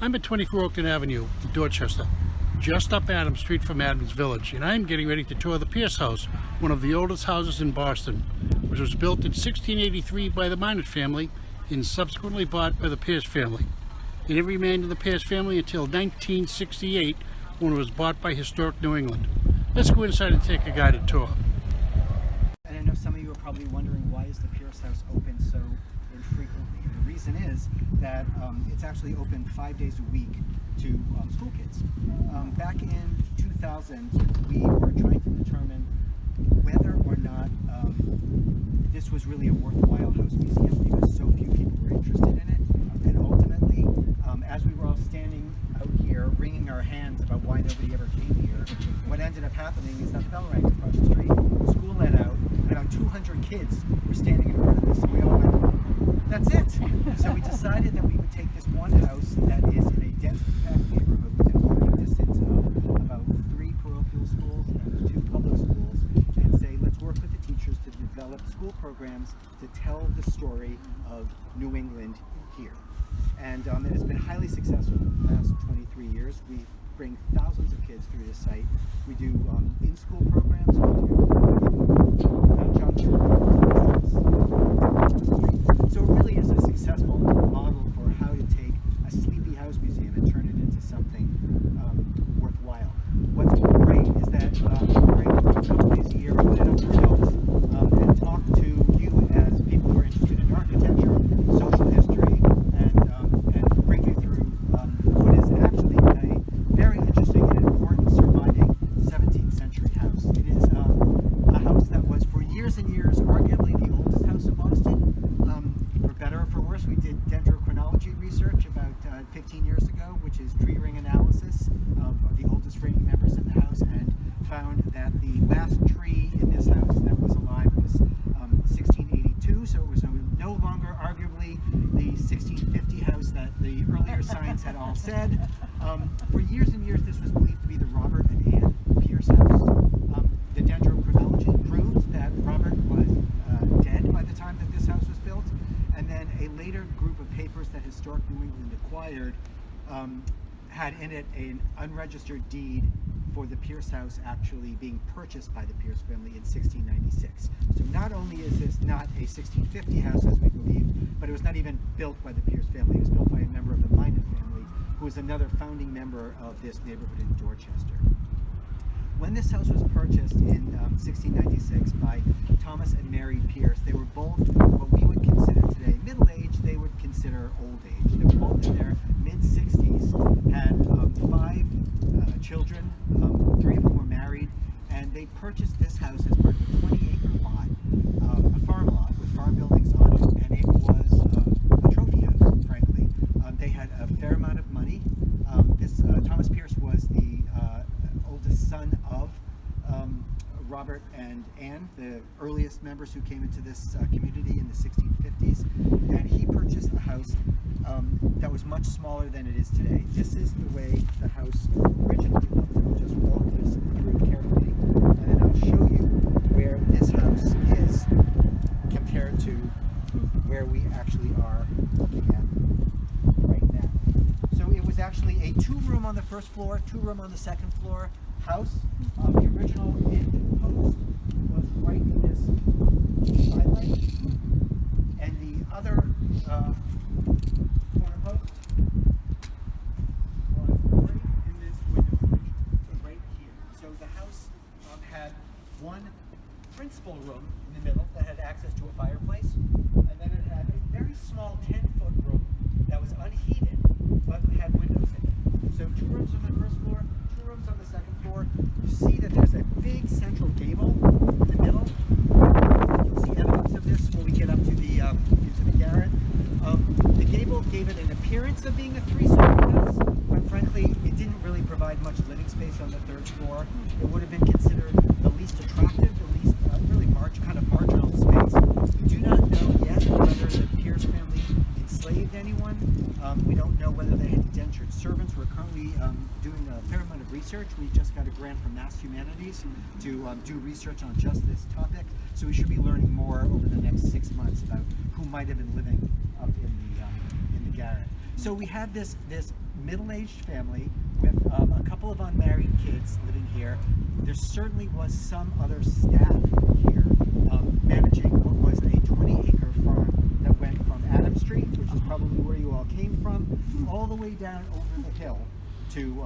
I'm at 24 Oakton Avenue in Dorchester, just up Adams Street from Adams Village, and I'm getting ready to tour the Pierce House, one of the oldest houses in Boston, which was built in 1683 by the Minot family and subsequently bought by the Pierce family. And it remained in the Pierce family until 1968, when it was bought by Historic New England. Let's go inside and take a guided tour. And I know some of you are probably wondering, why is the Pierce House open so infrequently? And the reason is that it's actually open 5 days a week to school kids. Back in 2000, we were trying to determine whether or not this was really a worthwhile house museum, because so few people were interested in it. And ultimately, as we were all standing out here wringing our hands about why nobody ever came here, what ended up happening is that the bell rang across the street, school let out, and about 200 kids were standing in front of this, and we all went, that's it! So we decided that we would take this one house that is in a densely packed neighborhood within walking distance of about 3 parochial schools and 2 public schools, and say, let's work with the teachers to develop school programs to tell the story of New England here. And it has been highly successful in the last 23 years. We bring thousands of kids through this site. We do in-school programs. So it really is a successful model for how to take a sleepy house museum and turn it into something worthwhile. What's great is that we're able to a couple days a year put it up for adults and talk to you as people who are interested in architecture, social history, and bring you through what is actually a very interesting and important surviving 17th century house. It is a house that was for years and years arguably the oldest house in Boston. For better or for worse, we did Dendrochronology research about 15 years ago, which is tree ring analysis of the oldest reigning members in the house, and found that the last tree in this house that was alive was 1682, so it was no longer arguably the 1650 house that the earlier signs had all said. For years and years, this was believed to be the Robert and Ann Pierce house. The Dendrochronology proved that Robert was dead by the time that this house was built, and then a later group of papers that Historic New England acquired had in it an unregistered deed for the Pierce house actually being purchased by the Pierce family in 1696. So not only is this not a 1650 house, as we believe, but it was not even built by the Pierce family. It was built by a member of the Minot family, who was another founding member of this neighborhood in Dorchester. When this house was purchased in 1696 by Thomas and Mary Pierce, they were both what we would consider today middle age. They would consider old age. They were both in their mid-60s, had 5 children, 3 of them were married, and they purchased this house as part of a 20-acre lot, a farm lot with farm buildings on it, and it was a trophy house, frankly. They had a fair amount of money. Thomas Pierce was the oldest son of Robert and Ann, the earliest members who came into this community in the 1650s, and he purchased a house that was much smaller than it is today. This is the way the house originally looked. I'll just walk this through carefully, and then I'll show you where this house is compared to where we actually are looking at right now. So it was actually a 2-room on the first floor, 2-room on the second floor house. The original end post was right in this skylight, and the other corner post was right in this window bridge, so right here. So the house had one principal room in the middle that had access to a fireplace, and then it had a very small 10-foot room that was unheated but had windows in it. So 2 rooms on the first floor, 2 rooms on the second floor. You see that there's a big central gable in the middle. You'll see evidence of this when we get up to the into the garret. The gable gave it an appearance of being a 3-story house, but frankly, it didn't really provide much living space on the 3rd floor. It would have been considered the least attractive, the least really kind of marginal space. We do not know yet whether the Pierce family enslaved anyone. We don't know whether they had indentured servants. We're currently doing a fair amount of research. We just got a grant from Mass Humanities to do research on just this topic. So we should be learning more over the next 6 months about who might have been living up in the garret. So we had this middle-aged family with a couple of unmarried kids living here. There certainly was some other staff here managing what was a 20-acre farm that went from Adam Street, which is probably where you all came from, all the way down over the hill to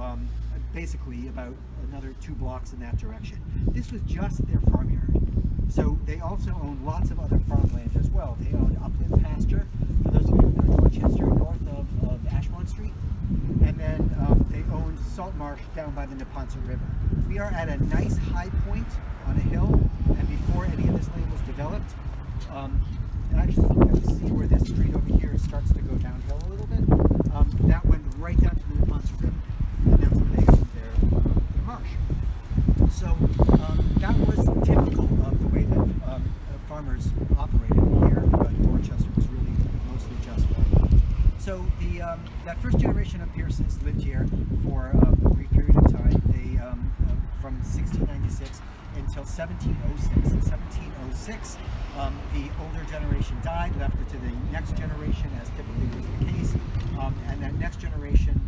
basically about another 2 blocks in that direction. This was just their farmyard. So they also owned lots of other farmland as well. They owned upland pasture, for those of you who know Dorchester, north of Ashmont Street. And then they owned salt marsh down by the Neponset River. We are at a nice high point on a hill, and before any of this land was developed, and actually you can see where this street over here starts to go downhill a little bit. That went right down to the Neponset River, and that's where they owned their marsh. So that was typical of the way that farmers operated here, but Dorchester was really mostly just farmland. So that first generation of Pierces lived here for a brief period of time. They from 1696 until 1706. In 1706, the older generation died, left it to the next generation, as typically was the case. And that next generation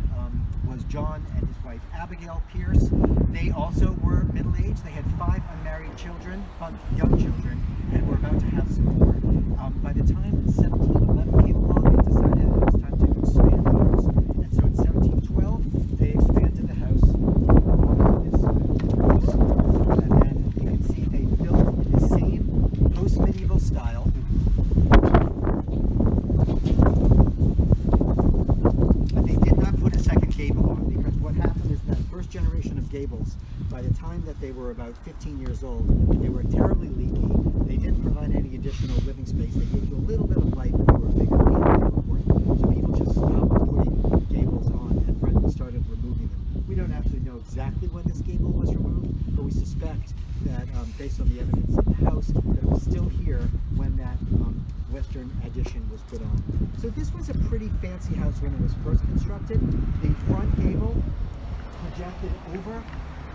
was John and his wife Abigail Pierce. They also were middle-aged. They had 5 unmarried children, 5 young children, and were about to have some more. By the time 1711 came along, they decided it was time to expand the house. And so in 1712, they expanded the house along this house. And then you can see they built in the same post-medieval style. But they did not put a second gable on, because what happened is that first generation of gables, by the time that they were about 15 years old, they were terribly leaky. They didn't provide any additional living space. They gave you a little bit of light, but they were bigger and they were working. So people just stopped putting gables on and started removing them. We don't actually know exactly when this gable was removed, but we suspect that based on the evidence in the house, that it was still here when that western addition was put on. So this was a pretty fancy house when it was first constructed. The front gable projected over.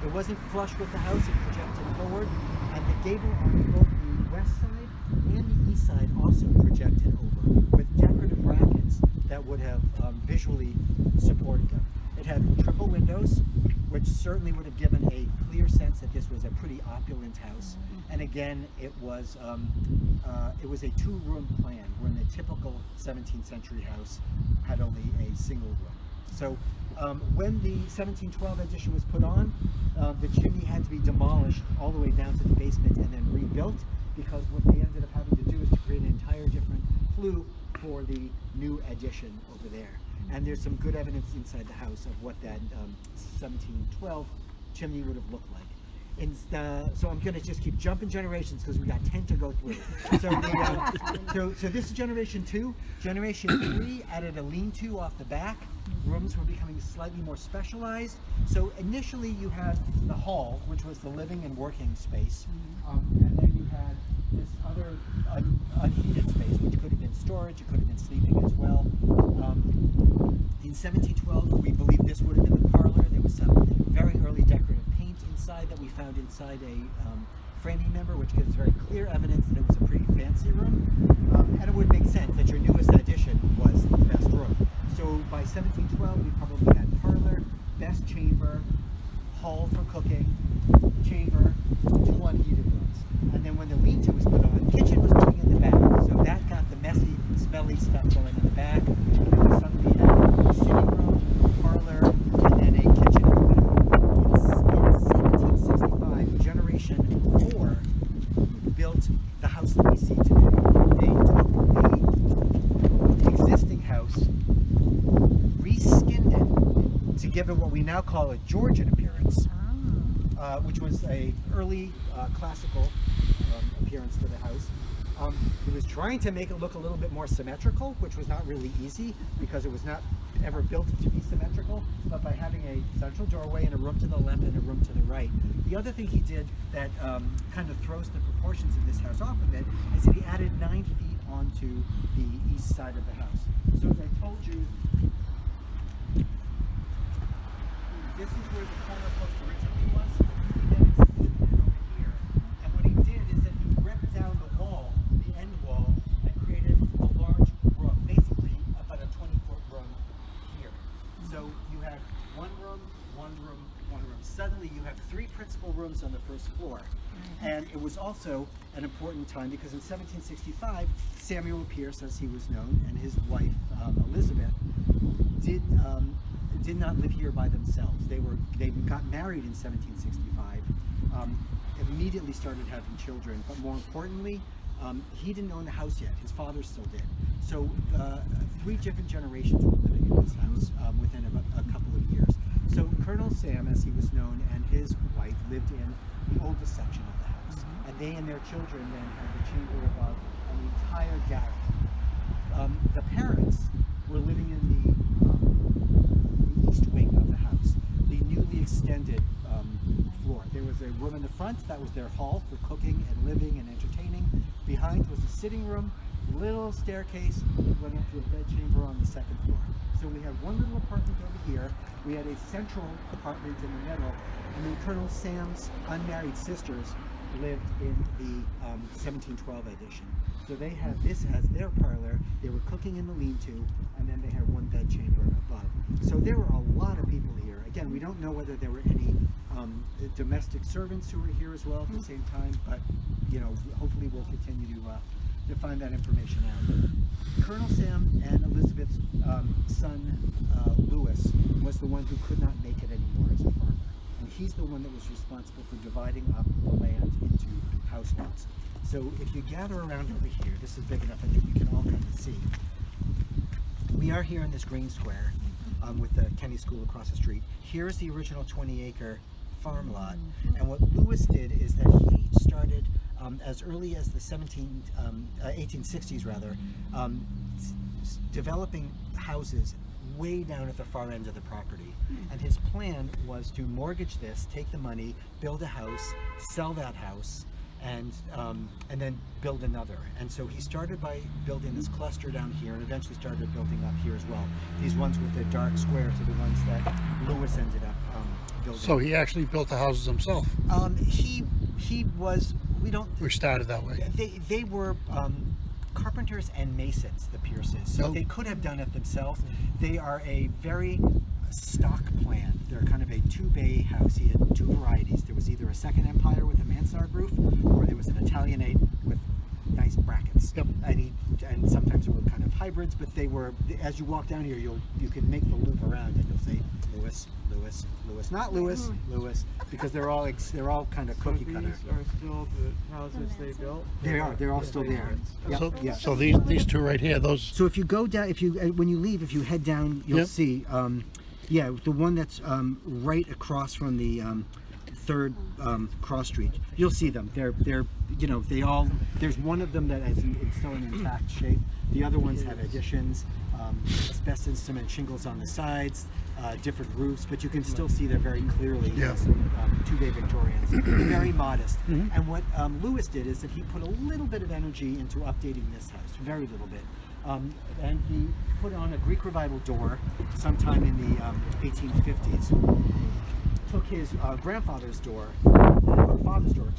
It wasn't flush with the house, it projected forward, and the gable on both the west side and the east side also projected over, with decorative brackets that would have visually supported them. It had triple windows, which certainly would have given a clear sense that this was a pretty opulent house. And again, it was a 2-room plan, when the typical 17th century house had only a single room. So when the 1712 addition was put on, the chimney had to be demolished all the way down to the basement and then rebuilt, because what they ended up having to do is to create an entire different flue for the new addition over there. And there's some good evidence inside the house of what that 1712 chimney would have looked like. So I'm going to just keep jumping generations because we got 10 to go through. So this is generation 2. Generation 3 added a lean-to off the back. Rooms were becoming slightly more specialized. So initially you had the hall, which was the living and working space, and then you had this other unheated space, which could have been storage, it could have been sleeping as well. In 1712, we believe this would have been the parlor. There was some very early decorative paint inside that we found inside a framing member, which gives very clear evidence that it was a pretty fancy room. And it would make sense that your newest addition was the best room. So by 1712, we probably had parlor, best chamber, hall for cooking, chamber, 2 unheated rooms. And then when the lean-to was put on, kitchen was putting in the back. So that got the messy, smelly stuff going in the back. And then we suddenly had a sitting room, parlor, and then a kitchen in the back. In 1765, generation 4 built the house that we see today. They took the existing house, reskinned it to give it what we now call a Georgian appearance, which was a early classical appearance to the house. It was trying to make it look a little bit more symmetrical, which was not really easy because it was not ever built to be symmetrical, but by having a central doorway and a room to the left and a room to the right. The other thing he did that kind of throws the proportions of this house off a bit is that he added 9 feet onto the east side of the house. So as I told you, this is where the corner post originally was. He then extended it over here. And what he did is that he ripped down the wall, the end wall, and created a large room, basically about a 20-foot room So you have one room, one room, one room. Suddenly you have 3 principal rooms on the first floor. And it was also an important time because in 1765, Samuel Pierce, as he was known, and his wife Elizabeth did not live here by themselves. They got married in 1765, immediately started having children, but more importantly, he didn't own the house yet. His father still did. So 3 different generations were living in this house within a couple of years. So Colonel Sam, as he was known, and his wife lived in the oldest section of the house. And they and their children then had the chamber above an entire garret. The parents were living in the east wing of the house, the newly extended floor. There was a room in the front that was their hall for cooking and living and entertaining. Behind was the sitting room, little staircase went up to a bedchamber on the second floor. So we had one little apartment over here. We had a central apartment in the middle, and then Colonel Sam's unmarried sisters lived in the 1712 edition. So they had this as their parlor. They were cooking in the lean-to, and then they had one bedchamber above. So there were a lot of people here. Again, we don't know whether there were any domestic servants who were here as well at the same time, but you know, hopefully we'll continue to find that information out. Colonel Sam and Elizabeth's son Lewis was the one who could not make it anymore as a farmer, and he's the one that was responsible for dividing up the land into house lots. So if you gather around over here, this is big enough I think you can all kind of see. We are here in this green square with the Kenny School across the street. Here's the original 20-acre farm lot, and what Lewis did is that he started as early as the 1860s rather, developing houses way down at the far end of the property. And his plan was to mortgage this, take the money, build a house, sell that house, and then build another. And so he started by building this cluster down here, and eventually started building up here as well. These ones with the dark squares are the ones that Lewis ended up building. So he actually built the houses himself. He was. We don't. We started that way. They were carpenters and masons, the Pierces. So they could have done it themselves. They are a very stock plan. They're kind of a 2-bay house. He had 2 varieties. There was either a second empire with a mansard roof, or there was an Italianate with nice brackets. Yep. And sometimes they were kind of hybrids, but they were, as you walk down here, you can make the loop around and you'll say Lewis, Lewis, Lewis, not Lewis, Lewis, because they're all kind of cookie cutter. These are still the houses they built? They're all still there. Yep. So these 2 right here, those. So if you go down, when you leave, if you head down, you'll see, the one that's right across from the 3rd cross street. You'll see them. They're they all. There's one of them that is still in intact shape. The other ones have additions, asbestos cement shingles on the sides, different roofs, but you can still see they're very clearly as 2-bay Victorians. Very modest. And what Lewis did is that he put a little bit of energy into updating this house, very little bit. And he put on a Greek Revival door sometime in the 1850s. Took his grandfather's door, or father's door,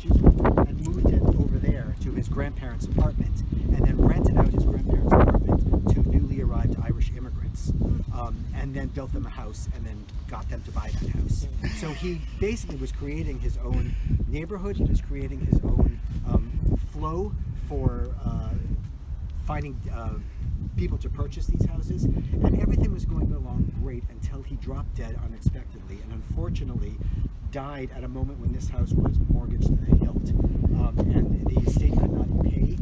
and moved it over there to his grandparents' apartment, and then rented out his grandparents' apartment to newly arrived Irish immigrants, and then built them a house, and then got them to buy that house. So he basically was creating his own neighborhood. He was creating his own flow for finding people to purchase these houses, and everything was going along great until he dropped dead unexpectedly, and unfortunately died at a moment when this house was mortgaged to the hilt, and the estate could not pay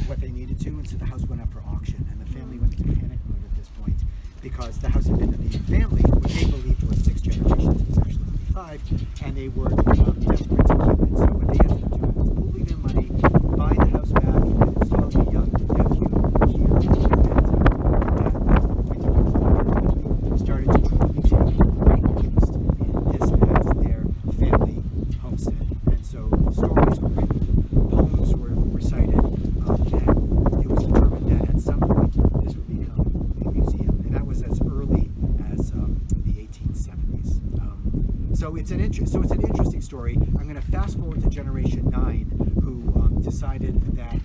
what they needed to, and so the house went up for auction, and the family went into panic mode at this point because the house had been in the family, what they believed was 6 generations. It was actually 5, and they were desperate to keep it. So what they ended up doing was pooling their money, buying the house back, and installing a young nephew here, and that was the point at which they started to truly take great interest in this as their family homestead. And so stories were written, poems were recited, and it was determined that at some point this would become a museum, and that was as early as the 1870s. So it's an interesting story. I'm going to fast forward to Generation 9, who decided that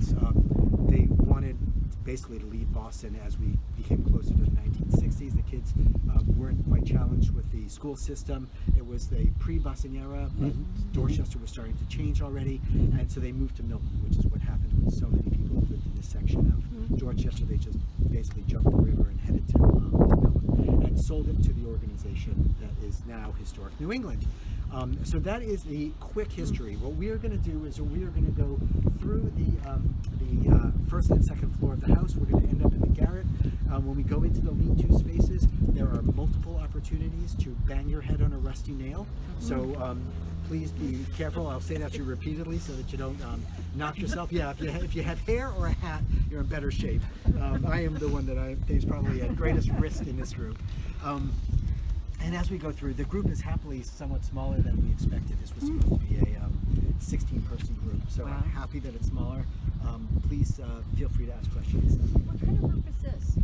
they wanted basically to leave Boston as we became closer to the 1960s. The kids weren't quite challenged with the school system. It was the pre-busing era, but Dorchester was starting to change already, and so they moved to Milton, which is what happened with so many people who lived in this section of Dorchester. They just basically jumped the river and headed to Milton, and sold it to the organization that is now Historic New England. So that is the quick history. What we are going to do is we are going to go through the first and second floor of the house. We're going to end up in the garret. When we go into the lean-to spaces, there are multiple opportunities to bang your head on a rusty nail. So please be careful. I'll say that to you repeatedly so that you don't knock yourself. Yeah, if you have hair or a hat, you're in better shape. I am the one that I think is probably at greatest risk in this group. And as we go through, the group is happily somewhat smaller than we expected. This was supposed to be a 16-person group, so I'm happy that it's smaller. Please feel free to ask questions. What kind of roof is this?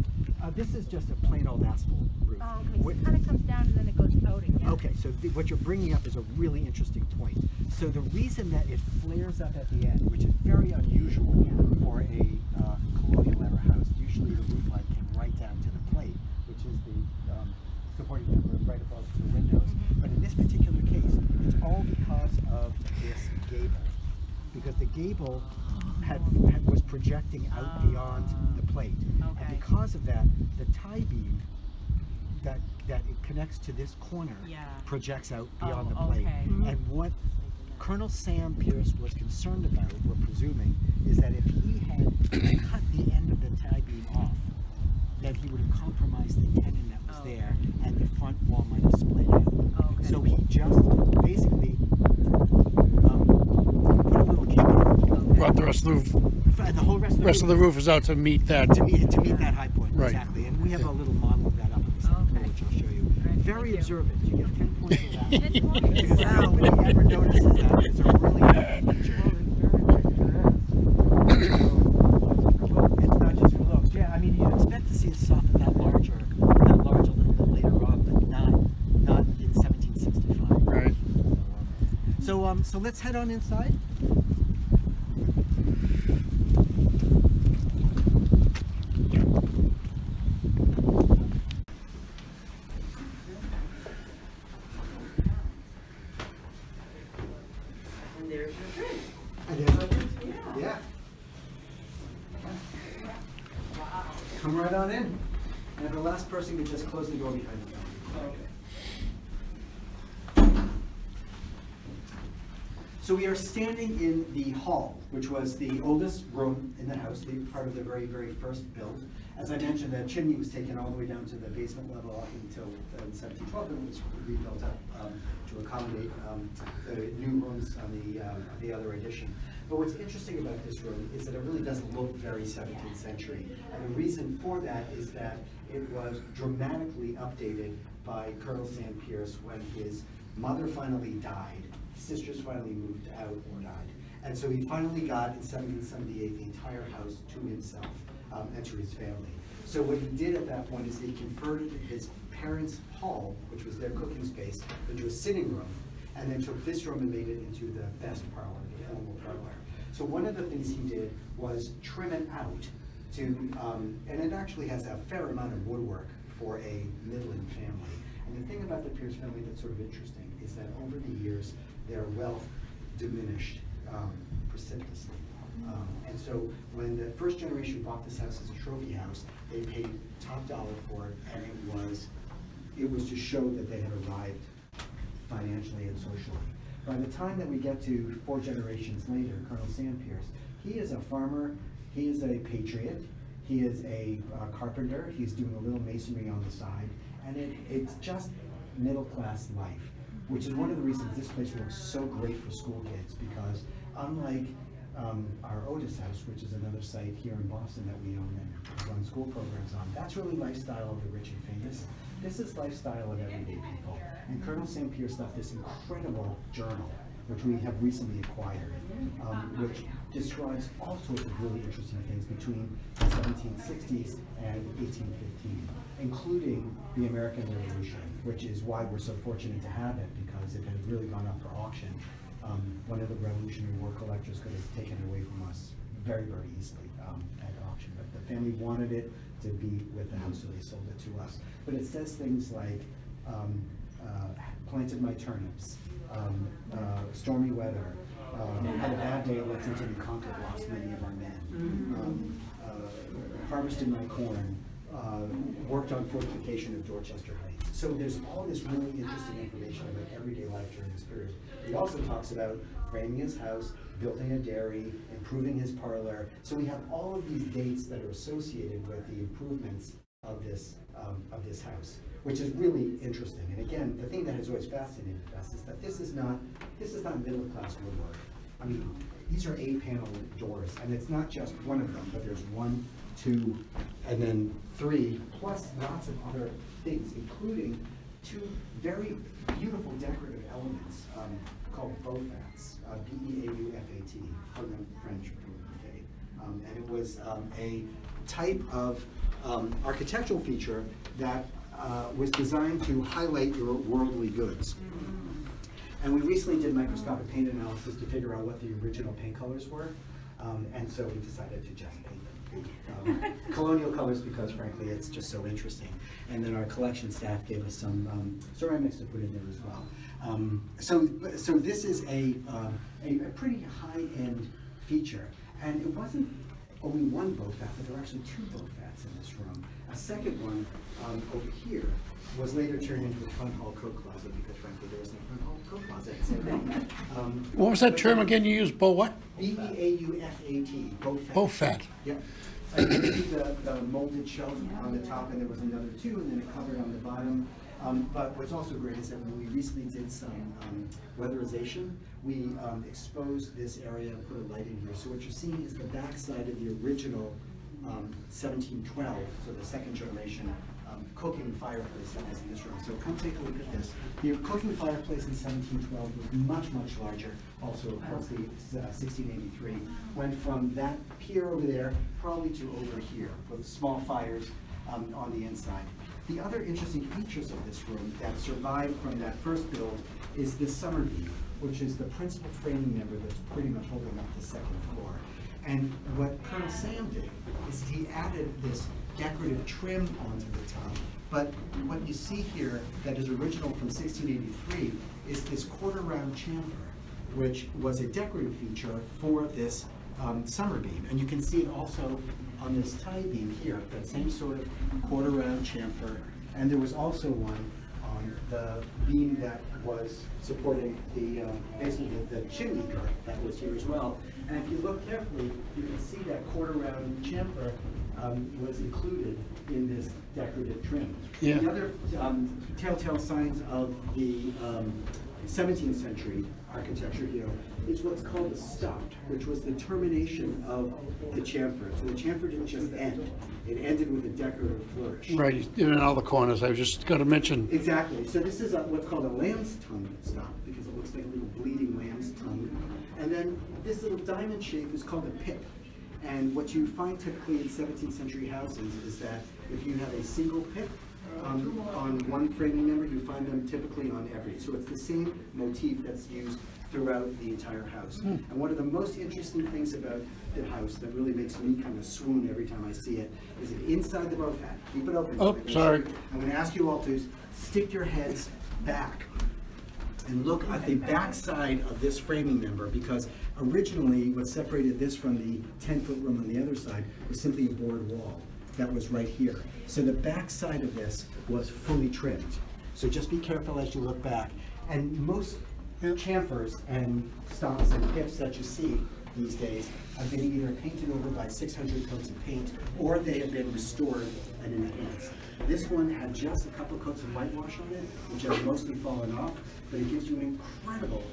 This is just a plain old asphalt roof. Oh, okay. So it kind of comes down and then it goes out again. Okay, so what you're bringing up is a really interesting point. So the reason that it flares up at the end, which is very unusual for a colonial era house, usually the roof line came right down to the plate, which is the supporting member right above the windows. But in this particular case, it's all because of this gable. Because the gable was projecting out beyond the plate. And because of that, the tie beam that it connects to this corner projects out beyond the plate. And what Colonel Sam Pierce was concerned about, we're presuming, is that if he had cut the end of the tie beam off, that he would have compromised the tenon that was there, and the front wall might have split out. So he just basically put a little kick in. Brought the rest of the roof. And the whole rest of the roof is out to meet that. To meet that high point, Right. exactly. And we have a little model of that up on the second floor, which I'll show you. Very observant. You get 10 points for that. 10 points. Because nobody ever notices that. It's a really good feature. It's not just for looks. Yeah, I mean, you'd expect to see it soften that large a little bit later on, but not in 1765. Right. So let's head on inside. And there's your drink. Yeah. Come right on in. And the last person can just close the door behind them. So we are standing in the hall, which was the oldest room in the house, part of the very, very first build. As I mentioned, the chimney was taken all the way down to the basement level up until 1712, and it was rebuilt up to accommodate the new rooms on the other addition. But what's interesting about this room is that it really doesn't look very 17th century. And the reason for that is that it was dramatically updated by Colonel Sam Pierce when his mother finally died, sisters finally moved out or died. And so he finally got, in 1778, the entire house to himself and to his family. So what he did at that point is he converted his parents' hall, which was their cooking space, into a sitting room, and then took this room and made it into the best parlor, the formal parlor. So one of the things he did was trim it out to, and it actually has a fair amount of woodwork for a Midland family. And the thing about the Pierce family that's sort of interesting is that over the years, their wealth diminished precipitously. And so when the first generation bought this house as a trophy house, they paid top dollar for it, and it was to show that they had arrived financially and socially. By the time that we get to 4 generations later, Colonel Sam Pierce, he is a farmer, he is a patriot, he is a carpenter, he's doing a little masonry on the side, and it's just middle-class life, which is one of the reasons this place works so great for school kids, because unlike our Otis house, which is another site here in Boston that we own and run school programs on, that's really lifestyle of the rich and famous. This is lifestyle of everyday people. And Colonel Sam Pierce left this incredible journal, which we have recently acquired, which describes all sorts of really interesting things between the 1760s and 1815, including the American Revolution, which is why we're so fortunate to have it, because it had really gone up for auction. One of the Revolutionary War collectors could have taken it away from us very, very easily at auction. But the family wanted it to be with the house, so they sold it to us. But it says things like, planted my turnips, stormy weather, had a bad day at Lexington and Concord, lost many of our men, harvested my corn, worked on fortification of Dorchester Heights. So there's all this really interesting information about everyday life during this period. He also talks about framing his house, building a dairy, improving his parlor. So we have all of these dates that are associated with the improvements of this house, which is really interesting. And again, the thing that has always fascinated us is that this is not middle class woodwork. I mean, these are 8-panel doors, and it's not just one of them, but there's 1, 2, and then 3, plus lots of other things, including 2 very beautiful decorative elements called beaufats, B-E-A-U-F-A-T, from the French buffet. And it was a type of architectural feature that was designed to highlight your worldly goods. And we recently did microscopic paint analysis to figure out what the original paint colors were, and so we decided to just paint them. Colonial colors, because frankly it's just so interesting. And then our collection staff gave us some ceramics to put in there as well. So this is a pretty high-end feature, and it wasn't only one beaufat, but there were actually 2 beaufats in this room. A second one over here was later turned into a front hall coat closet because frankly there was no front hall coat closet. What was that term again you used? What? B-E-A-U-F-A-T, beaufat. Beaufat. Yep. And you see the molded shelf on the top, and there was another 2, and then a cupboard on the bottom. But what's also great is that when we recently did some weatherization, we exposed this area and put a light in here. So what you're seeing is the back side of the original 1712, so the second generation cooking fireplace that was in this room. So come take a look at this. The cooking fireplace in 1712 was much, much larger. Also, of course, the 1683 went from that pier over there probably to over here with small fires on the inside. The other interesting features of this room that survived from that first build is this summer beam, which is the principal framing member that's pretty much holding up the second floor. And what Colonel Sam did is he added this decorative trim onto the top. But what you see here that is original from 1683 is this quarter-round chamfer, which was a decorative feature for this summer beam. And you can see it also on this tie beam here, that same sort of quarter-round chamfer. And there was also one on the beam that was supporting the basically the chimney girth that was here as well. And if you look carefully, you can see that quarter-round chamfer was included in this decorative trim. Yeah. The other telltale signs of the 17th century architecture here is what's called a stop, which was the termination of the chamfer. So the chamfer didn't just end, it ended with a decorative flourish. Right, in all the corners. I was just going to mention. Exactly. So this is what's called a lamb's tongue stop, because it looks like a little bleeding lamb's tongue. And then this little diamond shape is called a pip. And what you find typically in 17th century houses is that if you have a single pip on one framing member, you find them typically on every. So it's the same motif that's used throughout the entire house. And one of the most interesting things about the house that really makes me kind of swoon every time I see it is that inside the beaufat, keep it open. Oh, sorry. I'm going to ask you all to stick your heads back and look at the back side of this framing member, because originally what separated this from the 10-foot room on the other side was simply a board wall that was right here. So the back side of this was fully trimmed. So just be careful as you look back. And most chamfers and stops and pips that you see these days have been either painted over by 600 coats of paint, or they have been restored and enhanced. This one had just a couple coats of whitewash on it, which has mostly fallen off, but it gives you an incredible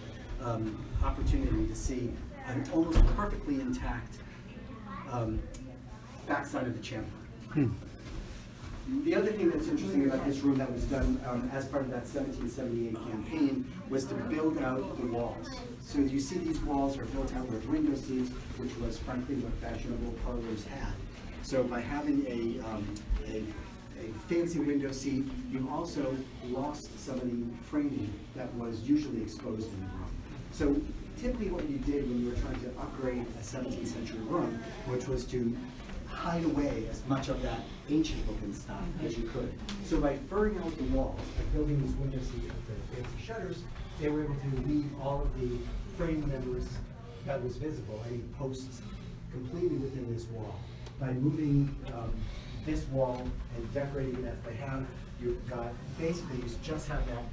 opportunity to see an almost perfectly intact backside of the chamfer. The other thing that's interesting about this room that was done as part of that 1778 campaign was to build out the walls. So you see these walls are built out with window seats, which was frankly what fashionable parlors had. So by having a fancy window seat, you also lost some of the framing that was usually exposed in the room. So typically what you did when you were trying to upgrade a 17th century room, which was to hide away as much of that ancient looking stuff as you could. So by furring out the walls, by building these window seats with the fancy shutters, they were able to leave all of the frame that was visible, any posts, completely within this wall. By moving this wall and decorating it as they have, you've got, basically you just have that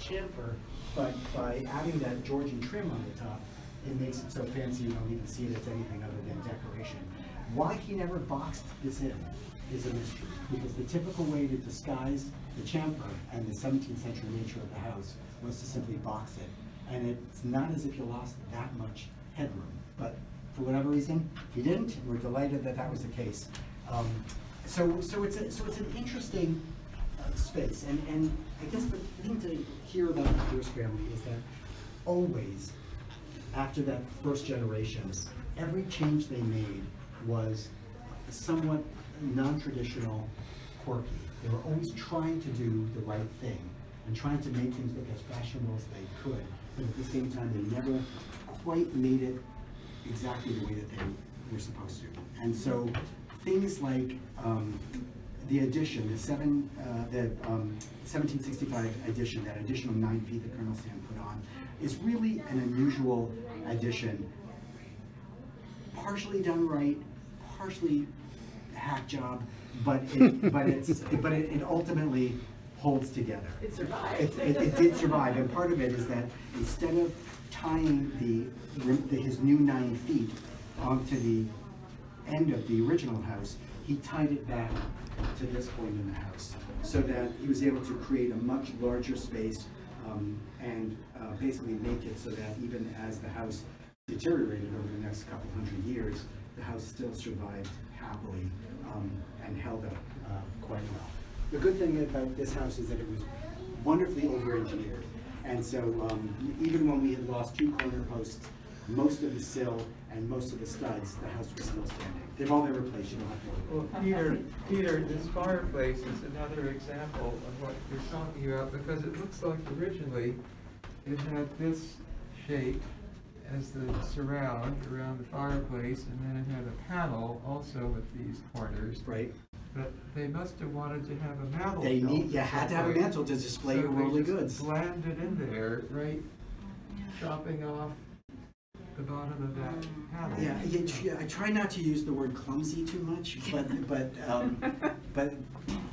chamfer, but by adding that Georgian trim on the top, it makes it so fancy you don't even see it as anything other than decoration. Why he never boxed this in is a mystery, because the typical way to disguise the chamfer and the 17th century nature of the house was to simply box it. And it's not as if you lost that much headroom, but for whatever reason, he didn't, and we're delighted that that was the case. So it's an interesting space, and I guess the thing to hear about the Pierce family is that always, after that first generation, every change they made was somewhat non-traditional, quirky. They were always trying to do the right thing and trying to make things look as fashionable as they could, but at the same time, they never quite made it exactly the way that they were supposed to. And so things like the addition, the 1765 addition, that additional 9 feet that Colonel Sam put on, is really an unusual addition, partially done right, partially hack job, but it ultimately holds together. It survived. It did survive, and part of it is that instead of tying his new 9 feet onto the end of the original house, he tied it back to this point in the house, so that he was able to create a much larger space and basically make it so that even as the house deteriorated over the next couple hundred years, the house still survived happily and held up quite well. The good thing about this house is that it was wonderfully over-engineered, and so even when we had lost 2 corner posts, most of the sill and most of the studs, the house was still standing. They've all been replaced, you don't have to worry. Well, Peter, this fireplace is another example of what you're talking about, because it looks like originally it had this shape as the surround around the fireplace, and then it had a panel also with these corners. Right. But they must have wanted to have a mantel. You had to have a mantle to display your worldly goods. Blanded in there, right? Chopping off the bottom of that panel. Yeah, I try not to use the word clumsy too much, but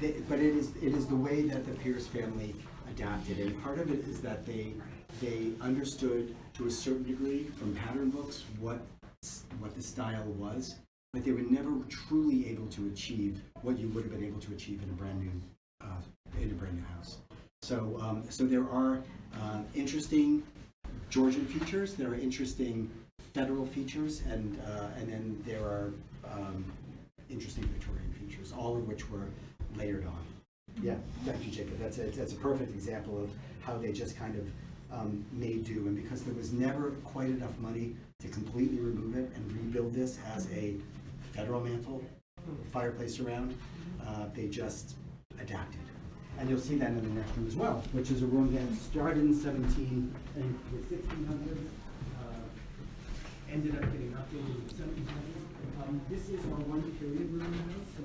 it is the way that the Pierce family adapted, and part of it is that they understood to a certain degree from pattern books what the style was, but they were never truly able to achieve what you would have been able to achieve in a brand new house. So there are interesting Georgian features, there are interesting federal features, and then there are interesting Victorian features, all of which were layered on. Yeah, thank you, Jacob. That's a perfect example of how they just kind of made do, and because there was never quite enough money to completely remove it and rebuild this as a federal mantle, fireplace around, they just adapted. And you'll see that in the next room as well, which is a room that started in the 1600s, ended up getting updated in the 1700s. This is our one period room now, so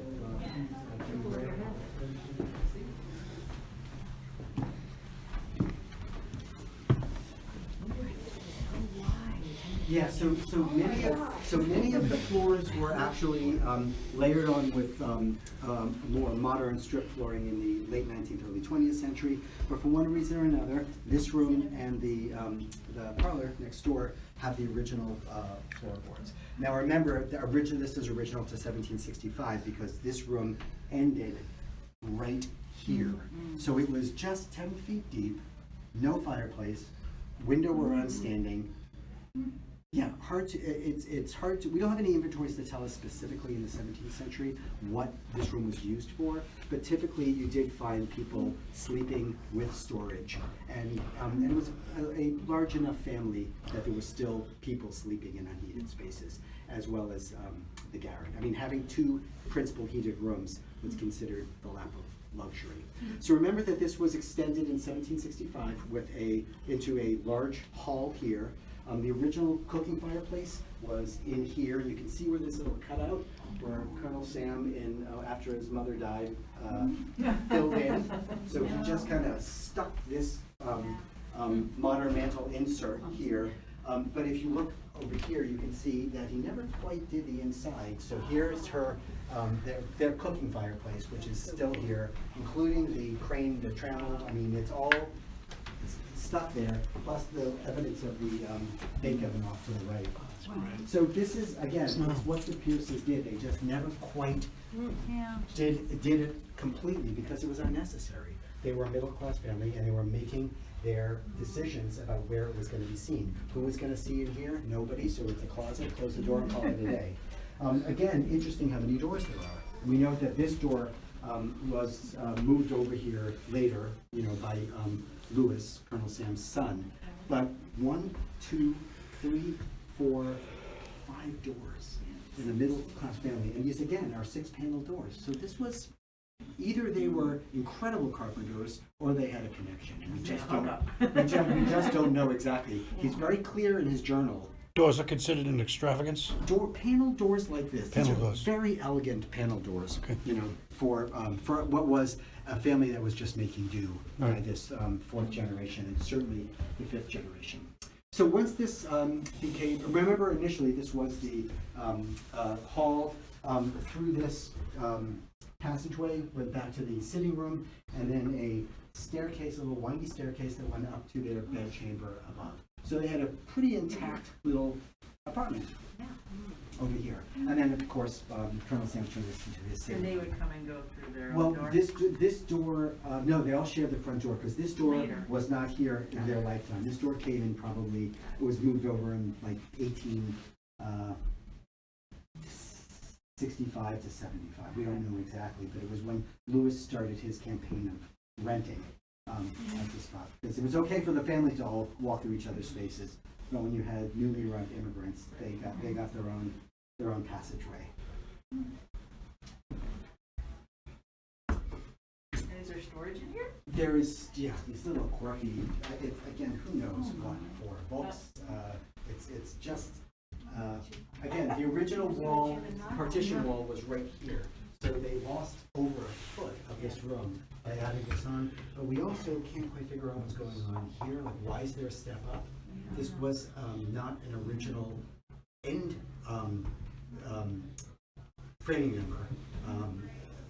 yeah, so many of the floors were actually layered on with more modern strip flooring in the late 19th, early 20th century. But for one reason or another, this room and the parlor next door have the original floorboards. Now remember, this is original to 1765 because this room ended right here. So it was just 10 feet deep, no fireplace, window were on standing. Yeah, it's hard to, we don't have any inventories to tell us specifically in the 17th century what this room was used for, but typically you did find people sleeping with storage, and it was a large enough family that there was still people sleeping in unheated spaces, as well as the garret. I mean, having 2 principal heated rooms was considered the lap of luxury. So remember that this was extended in 1765 into a large hall here, The original cooking fireplace was in here. You can see where this little cutout where Colonel Sam, after his mother died, filled in. So he just kind of stuck this modern mantle insert here. But if you look over here, you can see that he never quite did the inside. So here's her, their cooking fireplace, which is still here, including the crane, the trammel. I mean, it's all stuck there, plus the evidence of the bake oven off to the right. So this is, again, it's what the Pierces did. They just never quite did it completely because it was unnecessary. They were a middle-class family, and they were making their decisions about where it was going to be seen. Who was going to see it here? Nobody, so it's a closet, close the door and call it a day. Again, interesting how many doors there are. We know that this door was moved over here later, by Lewis, Colonel Sam's son. But 1, 2, 3, 4, 5 doors in a middle-class family. And these, again, are 6-panel doors. So this was, either they were incredible carpenters or they had a connection. We just don't know exactly. He's very clear in his journal. Doors are considered an extravagance? Panel doors like this. Panel These are doors. very elegant panel doors. Okay. For what was a family that was just making do by Right. this 4th generation and certainly the 5th generation. So once this became, remember initially this was the hall. Through this passageway went back to the sitting room, and then a staircase, a little windy staircase that went up to their bed chamber above. So they had a pretty intact little apartment over here. And then, of course, Colonel Sam turned this into his sitting And they room. would come and go through their Well, own door? this door, no, they all shared the front door, because this door Later. was not here in their lifetime. This door came in probably, it was moved over in like 1865 to 75. We don't know exactly, but it was when Lewis started his campaign of renting at this spot. Because it was okay for the family to all walk through each other's spaces, but when you had newly arrived immigrants, they got their own passageway. And is there storage in here? There is, these little quirky, again, who knows what for. Books, it's just, again, the original wall, partition wall was right here. So they lost over a foot of this room by adding this on. But we also can't quite figure out what's going on here. Like, why is there a step up? This was not an original end framing member.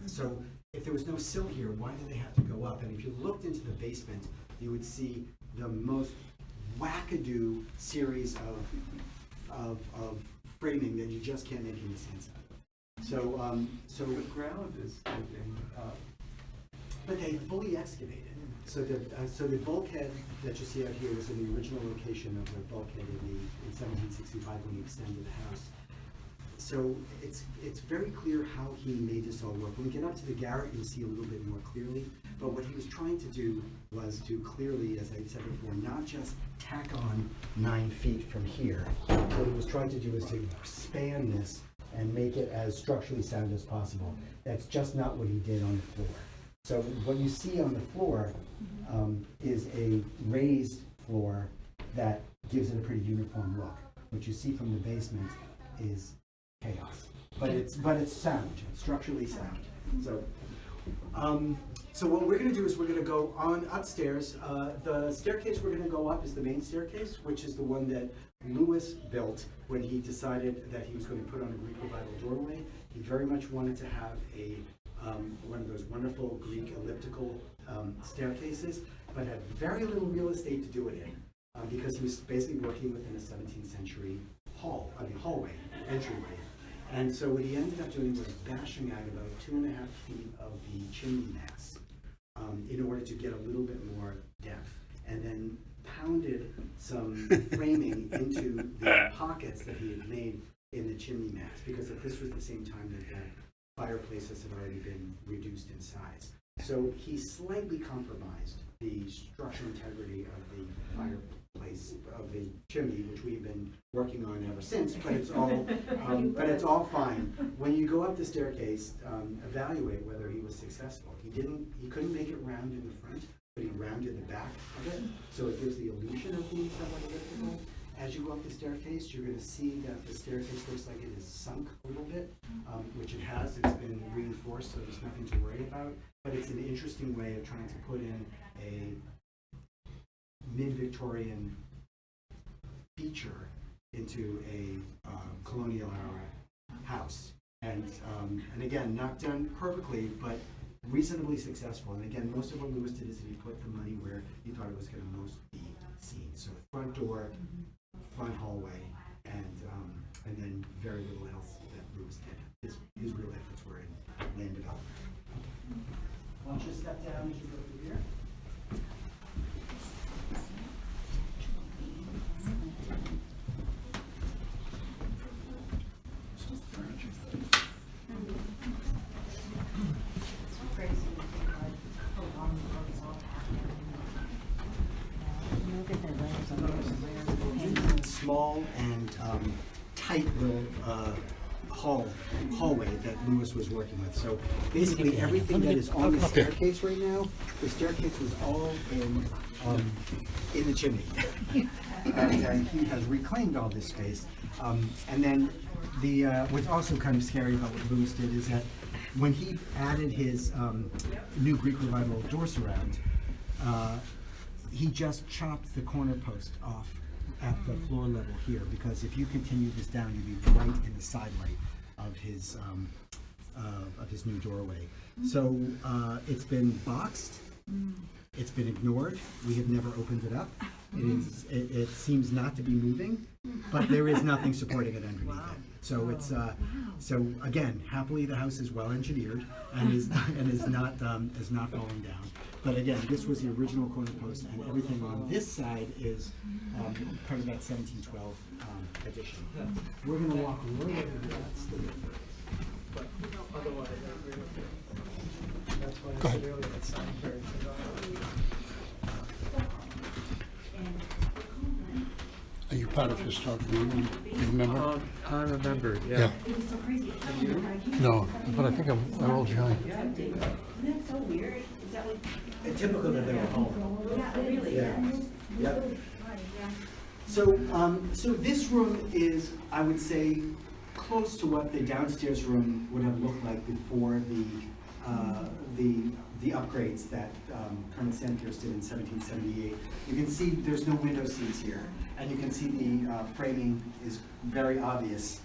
So if there was no sill here, why did they have to go up? And if you looked into the basement, you would see the most wackadoo series of framing that you just can't make any sense of. So The ground is sloping up. but they fully excavated. So the bulkhead that you see out here was in the original location of the bulkhead in 1765 when he extended the house. So it's very clear how he made this all work. When we get up to the garret, you'll see a little bit more clearly. But what he was trying to do was to clearly, as I said before, not just tack on 9 feet from here. What he was trying to do was to span this and make it as structurally sound as possible. That's just not what he did on the floor. So what you see on the floor is a raised floor that gives it a pretty uniform look. What you see from the basement is chaos, but it's sound, structurally sound. So what we're going to do is we're going to go on upstairs. The staircase we're going to go up is the main staircase, which is the one that Lewis built when he decided that he was going to put on a Greek Revival doorway. He very much wanted to have a one of those wonderful Greek elliptical staircases, but had very little real estate to do it in, because he was basically working within a 17th century hallway, entryway. And so what he ended up doing was bashing out about 2.5 feet of the chimney mass in order to get a little bit more depth, and then pounded some framing into the pockets that he had made in the chimney mass, because if this was the same time that fireplaces had already been reduced in size. So he slightly compromised the structural integrity of the fireplace, of the chimney, which we've been working on ever since, but it's all fine. When you go up the staircase, evaluate whether he was successful. He couldn't make it round in the front, but he rounded the back of it, so it gives the illusion of being somewhat elliptical. As you go up the staircase, you're going to see that the staircase looks like it is sunk a little bit, which it has. It's been reinforced, so there's nothing to worry about. But it's an interesting way of trying to put in a mid-Victorian feature into a colonial era house. And again, not done perfectly, but reasonably successful. And again, most of what Lewis did is that he put the money where he thought it was going to most be seen. So front door, front hallway, and then very little else that Lewis did. His real efforts were in land development. Why don't you step down as you go through here? Small and tight little hallway that Lewis was working with. So basically everything that is on the staircase right now, the staircase was all in the chimney. And he has reclaimed all this space. And then what's also kind of scary about what Lewis did is that when he added his new Greek Revival door surround, he just chopped the corner post off at the floor level here, because if you continue this down, you'd be right in the side light of his new doorway. So it's been boxed, it's been ignored. We have never opened it up. It seems not to be moving, but there is nothing supporting it underneath it. So it's so again, happily the house is well engineered and is not falling down. But again, this was the original corner post, and everything on this side is part of that 1712 addition. We're going to walk a little bit into that still. But otherwise, I agree with you. That's why I said earlier, it sounds very familiar. Are you part of historical union? You remember? I'm a member, yeah. No, but I think I'm old John. That's so weird. Is that what? Typical that they were home. Yeah, really. Yeah. Yep. So, so this room is, I would say, close to what the downstairs room would have looked like before the upgrades that Colonel Sandhurst did in 1778. You can see there's no window seats here, and you can see the framing is very obvious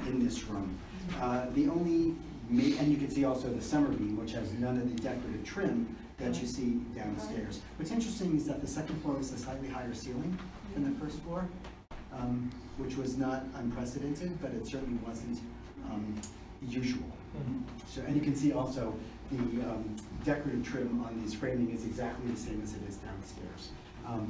in this room. The only, and you can see also the summer beam, which has none of the decorative trim that you see downstairs. What's interesting is that the second floor is a slightly higher ceiling than the first floor, which was not unprecedented, but it certainly wasn't usual. So, and you can see also the decorative trim on these framing is exactly the same as it is downstairs.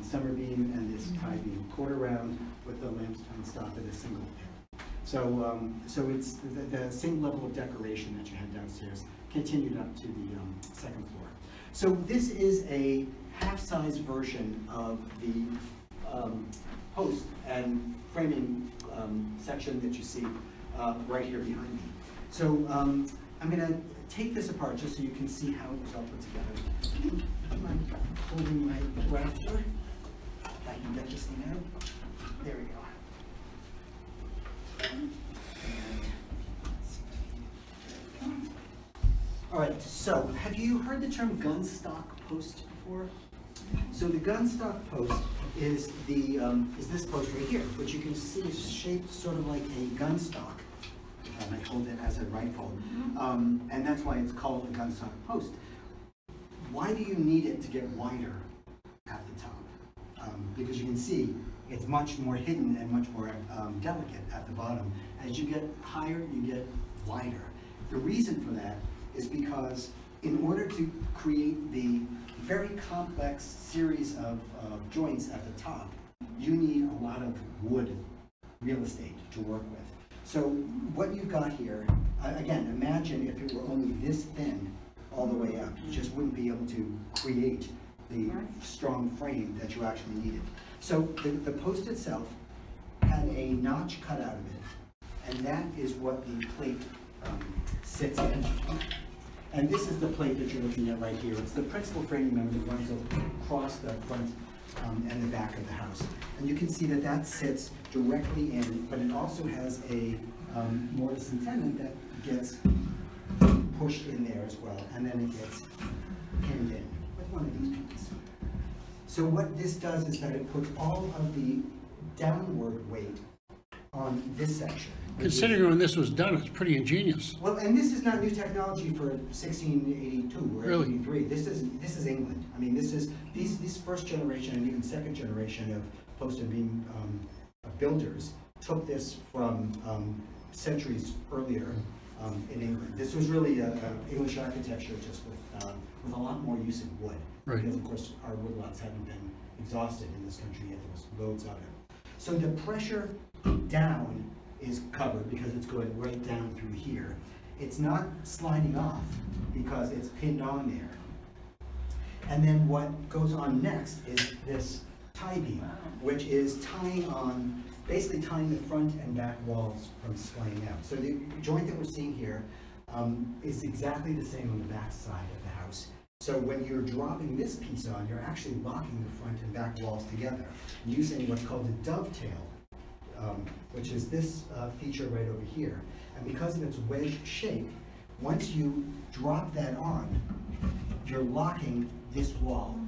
Summer beam and this tie beam, quarter round with the limestone stop and a single pin. So, so it's the same level of decoration that you had downstairs continued up to the second floor. So this is a half-size version of the post and framing section that you see right here behind me. So I'm going to take this apart just so you can see how it was all put together. Do you mind holding my rafter? If I can get this thing out. There we go. All right, so have you heard the term gunstock post before? So the gunstock post is this post right here, which you can see is shaped sort of like a gunstock. I might hold it as a rifle, and that's why it's called a gunstock post. Why do you need it to get wider at the top? Because you can see it's much more hidden and much more delicate at the bottom. As you get higher, you get wider. The reason for that is because in order to create the very complex series of joints at the top, you need a lot of wood real estate to work with. So what you've got here, again, imagine if it were only this thin all the way up. You just wouldn't be able to create the strong frame that you actually needed. So the post itself had a notch cut out of it, and that is what the plate sits in. And this is the plate that you're looking at right here. It's the principal framing member that runs across the front and the back of the house. And you can see that that sits directly in, but it also has a mortise and tenon that gets pushed in there as well, and then it gets pinned in with one of these pins. So what this does is that it puts all of the downward weight on this section. which is- Considering when this was done, it's pretty ingenious. Well, and this is not new technology for 1682 or Really? 83. This is England. I mean, this is these first generation and even second generation of post and beam builders took this from centuries earlier in England. This was really English architecture, just with a lot more use of wood. Right. Because of course our woodlots haven't been exhausted in this country yet. There was loads of it. So the pressure down is covered because it's going right down through here. It's not sliding off because it's pinned on there. And then what goes on next is this tie beam, which is basically tying the front and back walls from splaying out. So the joint that we're seeing here is exactly the same on the back side of the house. So when you're dropping this piece on, you're actually locking the front and back walls together using what's called a dovetail, which is this feature right over here. And because of its wedge shape, once you drop that on, you're locking this wall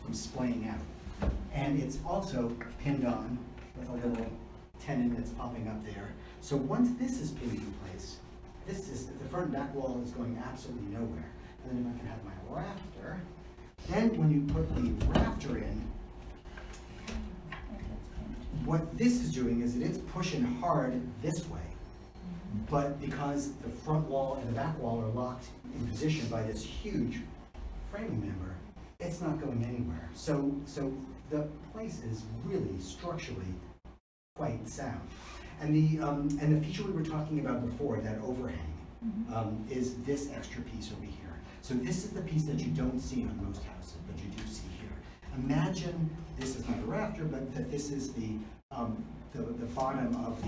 from splaying out. And it's also pinned on with a little tenon that's popping up there. So once this is pinned in place, the front and back wall is going absolutely nowhere. And then if I can have my rafter, then when you put the rafter in, what this is doing is that it's pushing hard this way, but because the front wall and the back wall are locked in position by this huge framing member, it's not going anywhere. So the place is really structurally quite sound. And the feature we were talking about before, that overhang, is this extra piece over here. So this is the piece that you don't see on most houses, but you do see here. Imagine this is not a rafter, but that this is the bottom of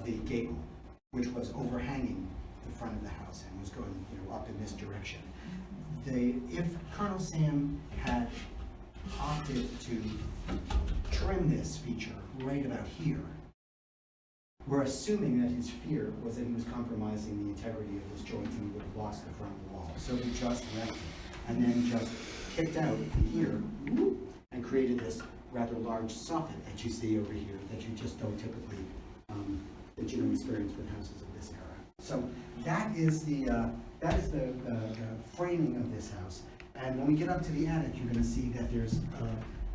the gable, which was overhanging the front of the house and was going up in this direction. If Colonel Sam had opted to trim this feature right about here, we're assuming that his fear was that he was compromising the integrity of this joint and would have lost the front wall. So he just left it and then just kicked out here and created this rather large soffit that you see over here that you just don't typically, that you don't experience with houses of this era. So that is the framing of this house. And when we get up to the attic, you're going to see that there's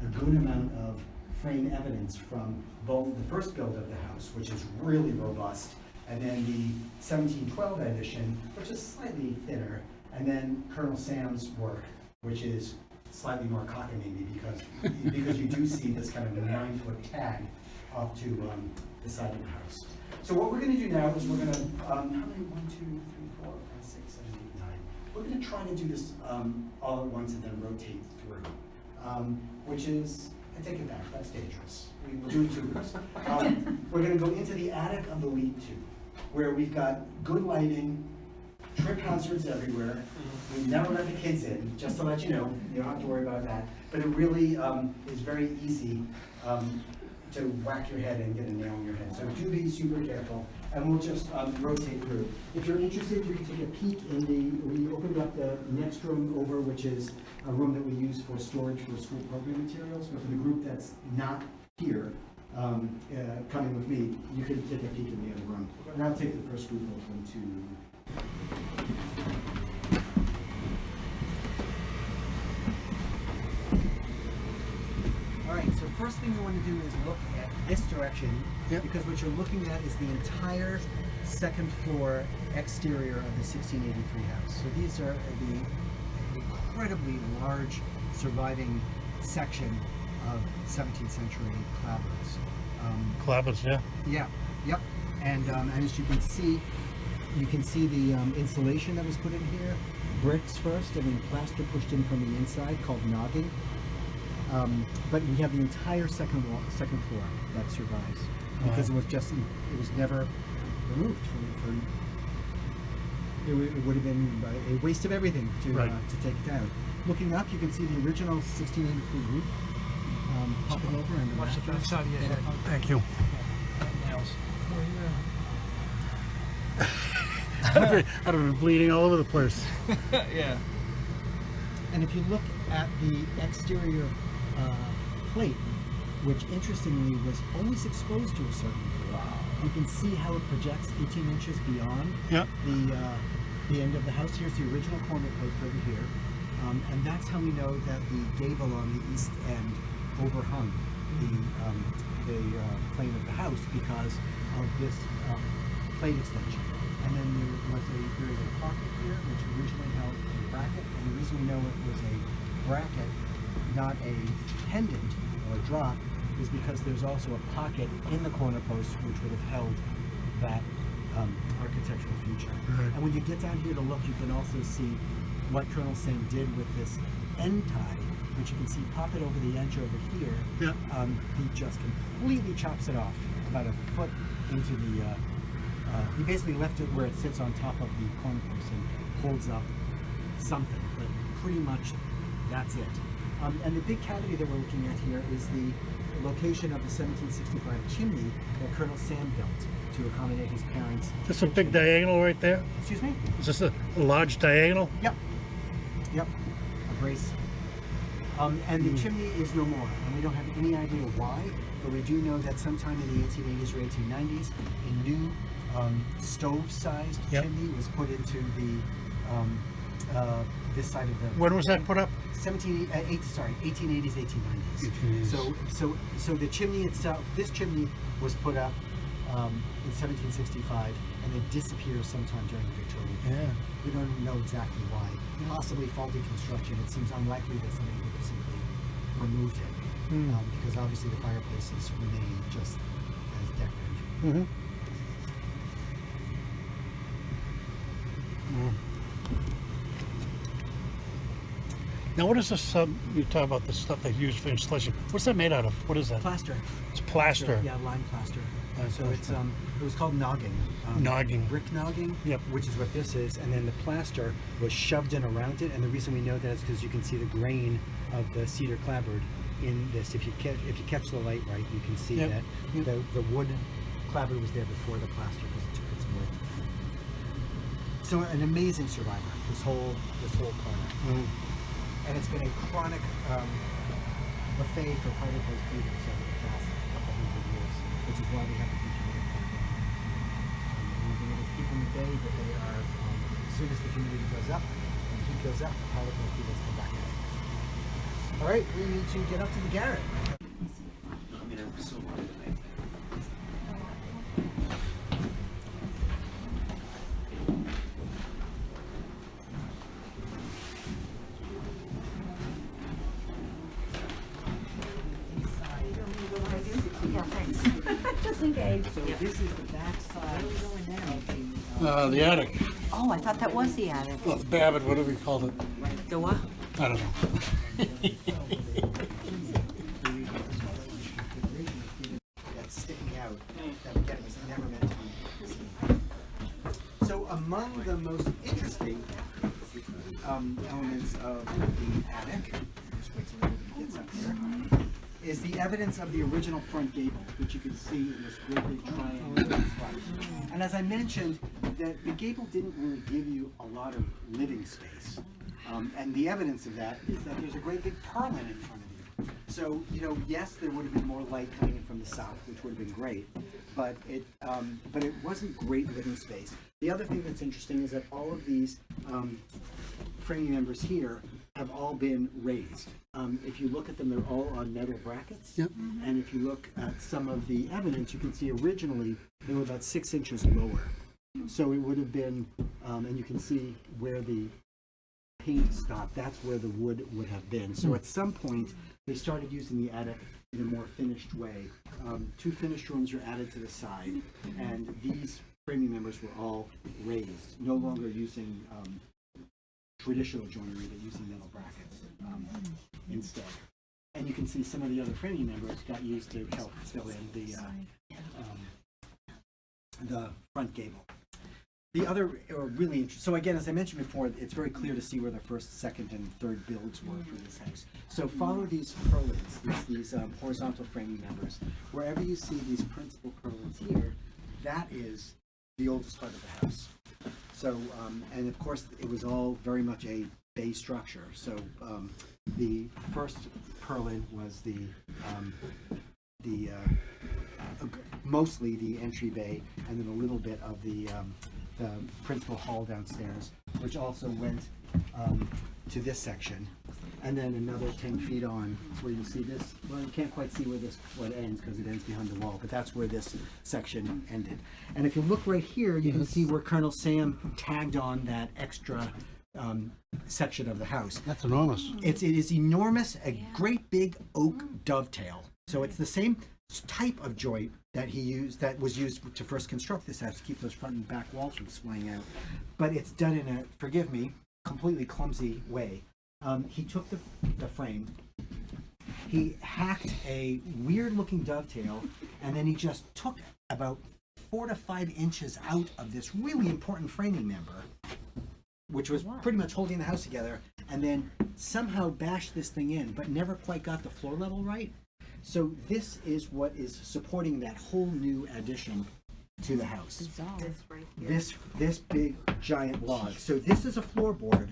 a good amount of frame evidence from both the first build of the house, which is really robust, and then the 1712 edition, which is slightly thinner, and then Colonel Sam's work, which is slightly more cockamamie because you do see this kind of a 9-foot tag off to the side of the house. So what we're going to do now is we're going to, how many? 1, 2, 3, 4, 5, 6, 7, 8, 9. We're going to try to do this all at once and then rotate through, which is, I take it back, that's dangerous. We'll do it 2 groups. We're going to go into the attic of the lead-to, where we've got good lighting, trip hazards everywhere. We never let the kids in, just to let you know. You don't have to worry about that. But it really is very easy to whack your head and get a nail in your head. So do be super careful, and we'll just rotate through. If you're interested, you can take a peek we opened up the next room over, which is a room that we use for storage for school program materials. But for the group that's not here, coming with me, you can take a peek in the other room. And I'll take the first group open to. All right, so first thing you want to do is look at this direction, because what you're looking at is the entire second floor exterior of the 1683 house. So these are the incredibly large surviving section of 17th century clapboards. Clappers, yeah. Yeah, yep. And as you can see the insulation that was put in here, bricks first, and then plaster pushed in from the inside called nogging. But we have the entire second floor that survives because it was never removed from it would have been a waste of everything to Right. to take it down. Looking up, you can see the original 1683 roof popping over and the Watch the rafters. back side of your head. Thank you. I'd have been bleeding all over the place. Yeah. And if you look at the exterior plate, which interestingly was always exposed to a certain degree, you can see how it projects 18 inches beyond Yep. the end of the house. Here's the original corner post over here, and that's how we know that the gable on the east end overhung the plane of the house because of this plate extension. And then there is a pocket here which originally held a bracket, and the reason we know it was a bracket, not a pendant or a drop, is because there's also a pocket in the corner post which would have held that architectural feature. Right. And when you get down here to look, you can also see what Colonel Sam did with this end tie, which you can see pop it over the edge over here. Yeah. He just completely chops it off about a foot into the he basically left it where it sits on top of the corner post and holds up something, but pretty much that's it. And the big cavity that we're looking at here is the location of the 1765 chimney that Colonel Sam built to accommodate his parents. This a big diagonal right there? Excuse me? Is this a large diagonal? Yep. Yep. A brace. And the chimney is no more, and we don't have any idea why, but we do know that sometime in the 1880s or 1890s, a new stove-sized Yep. chimney was put into the this side of the When was that put up? 1880s, 1890s. So the chimney itself, this chimney was put up in 1765 and then disappears sometime during the Victorian period. Yeah. We don't know exactly why. Possibly faulty construction. It seems unlikely that somebody would have simply removed it because obviously the fireplaces remain just as decorative. Now, what is this? You talk about the stuff they use for installation. What's that made out of? What is that? Plaster. It's plaster. Yeah, lime plaster. Lime So it's plaster. it was called nogging. Nogging. Brick nogging. Yep. Which is what this is, and then the plaster was shoved in around it. And the reason we know that is because you can see the grain of the cedar clapboard in this. If you catch the light right, you can see Yep. that Yep. the wood clapboard was there before the plaster because it took its wood. So an amazing survivor. This whole corner. And it's been a chronic buffet for private host builders over the past couple hundred years, which is why we have the community program. We've been able to keep them at bay, but they are, as soon as the community goes up, and heat goes up, the private host builders come back in. All right, we need to get up to the garret. Yeah, thanks. Just in case. So this is the back side of the The attic. Oh, I thought that was the attic. Well, the Babbitt, whatever you called it. The what? I don't know. that's sticking out that again was never meant to be. So among the most interesting elements of the attic, just wait till everybody gets up here, is the evidence of the original front gable, which you can see in this great big triangle spot. And as I mentioned, that the gable didn't really give you a lot of living space. And the evidence of that is that there's a great big purlin in front of you. So, yes, there would have been more light coming in from the south, which would have been great, but it wasn't great living space. The other thing that's interesting is that all of these framing members here have all been raised. If you look at them, they're all on metal brackets. Yep. And if you look at some of the evidence, you can see originally they were about 6 inches lower. So it would have been, and you can see where the paint stopped, that's where the wood would have been. So at some point, they started using the attic in a more finished way. 2 finished rooms were added to the side, and these framing members were all raised, no longer using traditional joinery, but using metal brackets instead. And you can see some of the other framing members got used to help fill in the front gable. The other really interesting, so again, as I mentioned before, it's very clear to see where the first, second, and third builds were for this house. So follow these purlins, these horizontal framing members. Wherever you see these principal purlins here, that is the oldest part of the house. So, and of course, it was all very much a bay structure. So the first purlin was mostly the entry bay, and then a little bit of the principal hall downstairs, which also went to this section, and then another 10 feet on where you see this. Well, you can't quite see where what ends because it ends behind the wall, but that's where this section ended. And if you look right here, you can see where Colonel Sam tagged on that extra section of the house. That's enormous. It is enormous, a great big oak dovetail. So it's the same type of joint that was used to first construct this house to keep those front and back walls from splaying out. But it's done in a, forgive me, completely clumsy way. He took the frame, he hacked a weird looking dovetail, and then he just took about 4 to 5 inches out of this really important framing member, which was pretty much holding the house together, and then somehow bashed this thing in, but never quite got the floor level right. So this is what is supporting that whole new addition to the house. This big giant log. So this is a floorboard.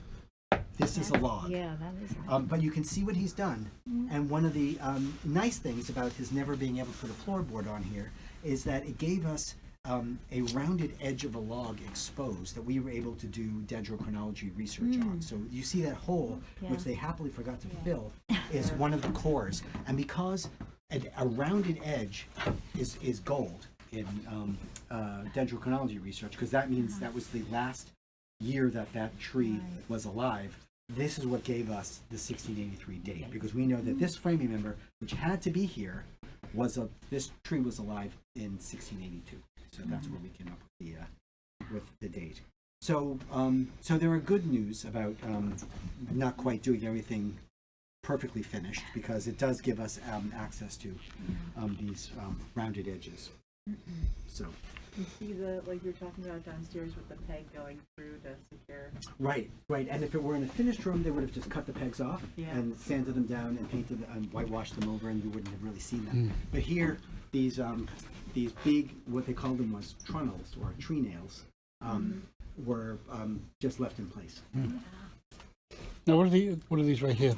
This is a log. Yeah, that is. But you can see what he's done. And one of the nice things about his never being able to put a floorboard on here is that it gave us a rounded edge of a log exposed that we were able to do dendrochronology research on. So you see that hole, which they happily forgot to fill, is one of the cores. And because a rounded edge is gold in dendrochronology research, because that means that was the last year that tree was alive. This is what gave us the 1683 date, because we know that this framing member, which had to be here, this tree was alive in 1682. So that's where we came up with the date. So so there are good news about not quite doing everything perfectly finished, because it does give us access to these rounded edges. So You see like you're talking about downstairs with the peg going through to secure. right. And if it were in a finished room, they would have just cut the pegs off and sanded them down and painted and whitewashed them over, and you wouldn't have really seen them. But here, these big, what they called them was trunnels or tree nails, were just left in place. Now, what are these right here?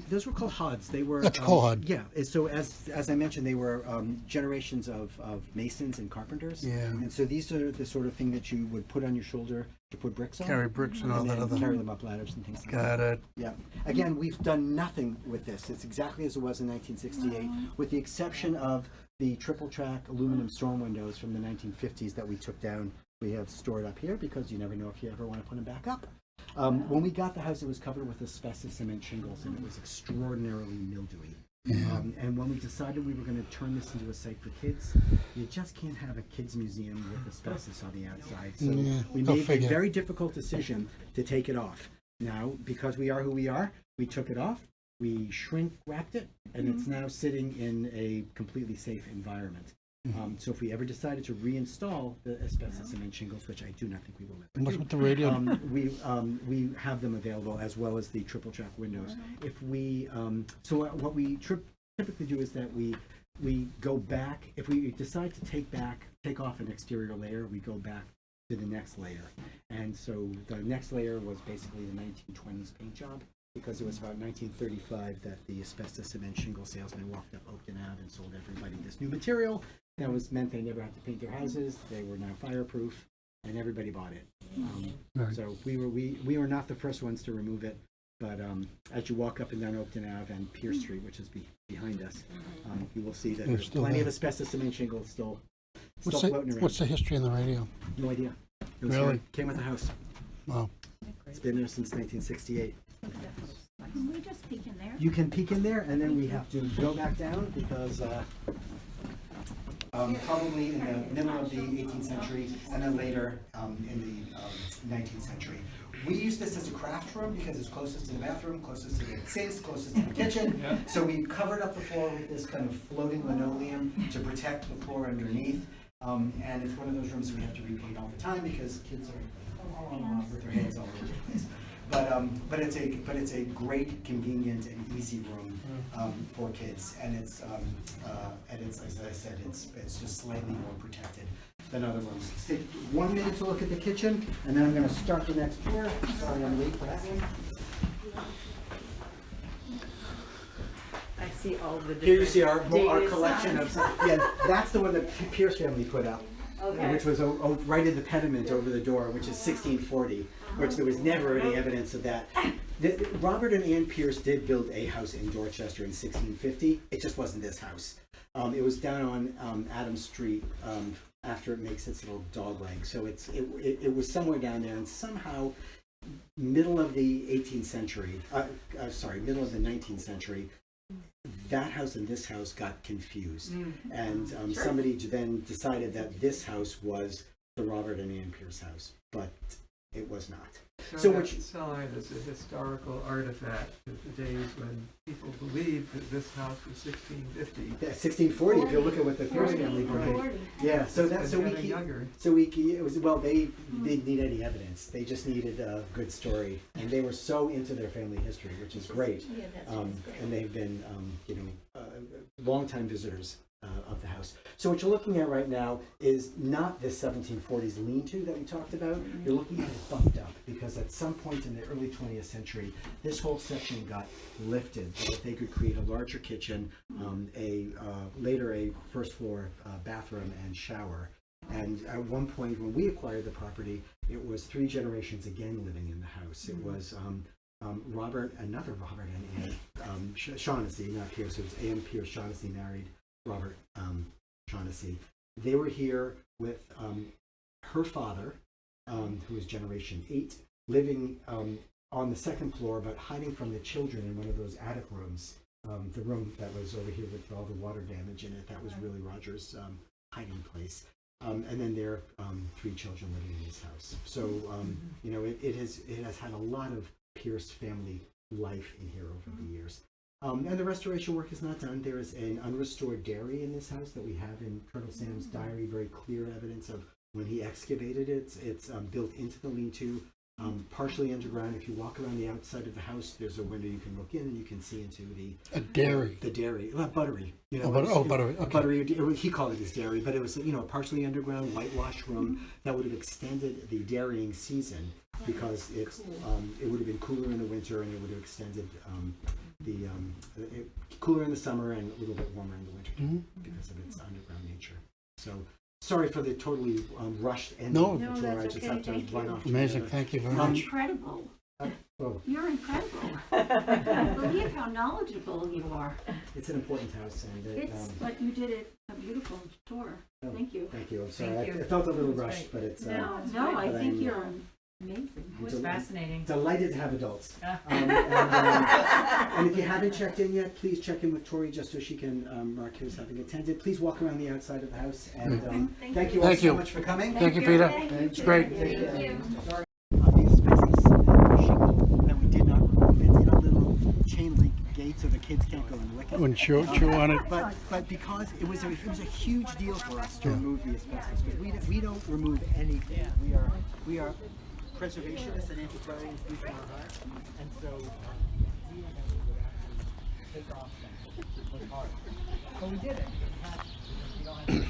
Those were called hods. They were. That's called. Yeah. So as I mentioned, they were generations of masons and carpenters. Yeah. And so these are the sort of thing that you would put on your shoulder to put bricks on. Carry bricks and all that then other. carry them up ladders and things like that. Got it. Yeah. Again, we've done nothing with this. It's exactly as it was in 1968, with the exception of the triple track aluminum storm windows from the 1950s that we took down. We have stored up here because you never know if you ever want to put them back up. When we got the house, it was covered with asbestos cement shingles, and it was extraordinarily mildewy. And when we decided we were going to turn this into a site for kids, you just can't have a kids museum with asbestos on the outside. So we made a very difficult decision to take it off. Now, because we are who we are, we took it off, we shrink wrapped it, and it's now sitting in a completely safe environment. So if we ever decided to reinstall the asbestos cement shingles, which I do not think we will ever What's with the radio? we have them available, as well as the triple track windows. If we so what we typically do is that we go back. If we decide to take off an exterior layer, we go back to the next layer. And so the next layer was basically the 1920s paint job, because it was about 1935 that the asbestos cement shingle salesman walked up Oakton Ave and sold everybody this new material. That meant they never had to paint their houses. They were now fireproof, and everybody bought it. So we were not the first ones to remove it, but as you walk up and down Oakton Ave and Pierce Street, which is behind us, you will see that there's plenty of asbestos cement shingles still floating around. What's the history in the radio? No idea. It was Really? came with the house. Wow. It's been there since 1968. Can we just peek in there? You can peek in there, and then we have to go back down because probably in the middle of the 18th century, and then later in the 19th century. We use this as a craft room because it's closest to the bathroom, closest to the sinks, closest to the kitchen. So we covered up the floor with this kind of floating linoleum to protect the floor underneath. And it's one of those rooms we have to repaint all the time because kids are with their heads all over the place. But it's a great, convenient, and easy room for kids, and it's as I said, it's just slightly more protected than other rooms. Let's take 1 minute to look at the kitchen, and then I'm going to start the next floor. Sorry, I'm late for that one. I see all the different. Here you see our dated collection signs. of, yeah, that's the one that Pierce family put up, Okay. which was right in the pediment over the door, which is 1640, which there was never any evidence of that. Robert and Ann Pierce did build a house in Dorchester in 1650. It just wasn't this house. It was down on Adams Street after it makes its little dog leg. So it was somewhere down there, and somehow middle of the 18th century, middle of the 19th century, that house and this house got confused, and somebody then decided that this house was the Robert and Ann Pierce house, but it was not. So that sign is a historical artifact of the days when people believed that this house was 1650. Yeah, 1640. If you look at what the Pierce family did, yeah. So It's we getting younger. it was, well, they didn't need any evidence. They just needed a good story, and they were so into their family history, which is great. Yeah, that's great. And they've been longtime visitors of the house. So what you're looking at right now is not this 1740s lean-to that we talked about. You're looking at it bumped up because at some point in the early 20th century, this whole section got lifted so that they could create a larger kitchen, later a first floor bathroom and shower. And at one point when we acquired the property, it was 3 generations again living in the house. It was another Robert and Ann Shaughnessy, not Pierce. It was Ann Pierce Shaughnessy married Robert Shaughnessy. They were here with her father, who was generation 8, living on the 2nd floor, but hiding from the children in one of those attic rooms. The room that was over here with all the water damage in it, that was really Roger's hiding place. And then there are 3 children living in this house. So, it has had a lot of Pierce family life in here over the years. And the restoration work is not done. There is an unrestored dairy in this house that we have in Colonel Sam's diary, very clear evidence of when he excavated it. It's built into the lean-to, partially underground. If you walk around the outside of the house, there's a window you can look in and you can see into the dairy. The dairy, buttery. Buttery. Okay. Buttery. He called it his dairy, but it was a partially underground whitewashed room that would have extended the dairying season because it would have been cooler in the winter and it would have extended cooler in the summer and a little bit warmer in the winter because of its underground nature. So sorry for the totally rushed ending. No, No, tour. that's I just okay. have to Thank run you. off. to Amazing. another- Thank you very You're much. incredible. Oh, You're incredible. I can't believe how knowledgeable you are. it's an important house, and But you did a beautiful tour. Oh, Thank you. thank you. I'm sorry. Thank you. I felt a little That's rushed, but it's No, That's no, great. I But think I'm- you're amazing. It was fascinating. delighted to have adults. Ah. And if you haven't checked in yet, please check in with Tori just so she can mark you as having attended. Please walk around the outside of the house, and thank you all Thank so you. much for coming. Thank you, Peter. Thank you. It's great. Thank you. These spaces shingle that we did not remove. It's in a little chain link gate so the kids can't go and lick it. When chew on it. But because it was a huge deal for us to remove the asbestos because we don't remove anything. We are preservationists and antiquarians deep in our hearts, and so take off things was hard. But we did it. We don't have to.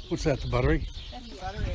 What's that, the buttery? That's buttery.